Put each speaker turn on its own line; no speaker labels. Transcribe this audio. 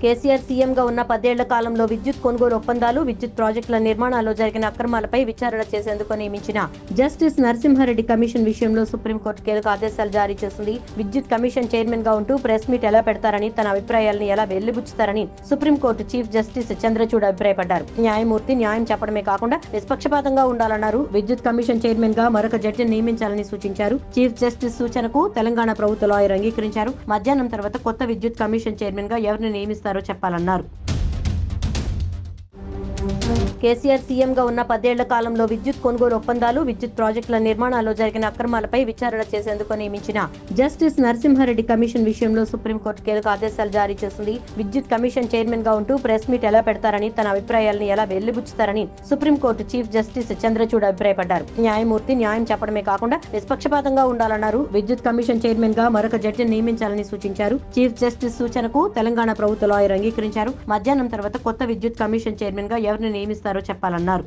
కేసీఆర్ సీఎంగా ఉన్న 10 ఏళ్ల కాలంలో విద్యుత్ కొనుగోలు ఒప్పందాలు, విద్యుత్ ప్రాజెక్టుల నిర్మాణాల్లో జరిగిన అక్రమాలపై విచారణ చేసేందుకు నియమించిన జస్టిస్ నరసింహారెడ్డి కమిషన్ విషయంలో సుప్రీంకోర్టు కీలక ఆదేశాలు జారీ చేసింది. విద్యుత్ కమిషన్ చైర్మన్ గా ఉంటూ ప్రెస్ మీట్ ఎలా పెడతారని, తన అభిప్రాయాలను ఎలా వెళ్లిబుచ్చుతారని సుప్రీంకోర్టు చీఫ్ జస్టిస్ చంద్రచూడ్ అభిప్రాయపడ్డారు. న్యాయమూర్తి న్యాయం చెప్పడమే కాకుండా నిష్పక్షపాతంగా ఉండాలన్నారు. విద్యుత్ కమిషన్ చైర్మన్ గా మరొక జడ్జిని నియమించాలని సూచించారు. చీఫ్ జస్టిస్ సూచనకు తెలంగాణ ప్రభుత్వ లాయర్ అంగీకరించారు. మధ్యాహ్నం తర్వాత కొత్త విద్యుత్ కమిషన్ చైర్మన్ గా ఎవరిని నియమిస్తారో చెప్పాలన్నారు. కేసీఆర్ సీఎంగా ఉన్న 10 ఏళ్ల కాలంలో విద్యుత్ కొనుగోలు ఒప్పందాలు, విద్యుత్ ప్రాజెక్టుల నిర్మాణాల్లో జరిగిన అక్రమాలపై విచారణ చేసేందుకు నియమించిన జస్టిస్ నరసింహారెడ్డి కమిషన్ విషయంలో సుప్రీంకోర్టు కీలక ఆదేశాలు జారీ చేసింది. విద్యుత్ కమిషన్ చైర్మన్ గా ఉంటూ ప్రెస్ మీట్ ఎలా పెడతారని, తన అభిప్రాయాలను ఎలా వెళ్లిబుచ్చుతారని సుప్రీంకోర్టు చీఫ్ జస్టిస్ చంద్రచూడ్ అభిప్రాయపడ్డారు. న్యాయమూర్తి న్యాయం చెప్పడమే కాకుండా నిష్పక్షపాతంగా ఉండాలన్నారు. విద్యుత్ కమిషన్ చైర్మన్ గా మరొక జడ్జిని నియమించాలని సూచించారు. చీఫ్ జస్టిస్ సూచనకు తెలంగాణ ప్రభుత్వ లాయర్ అంగీకరించారు. మధ్యాహ్నం తర్వాత కొత్త విద్యుత్ కమిషన్ చైర్మన్ గా ఎవరిని నియమిస్తారో చెప్పాలన్నారు.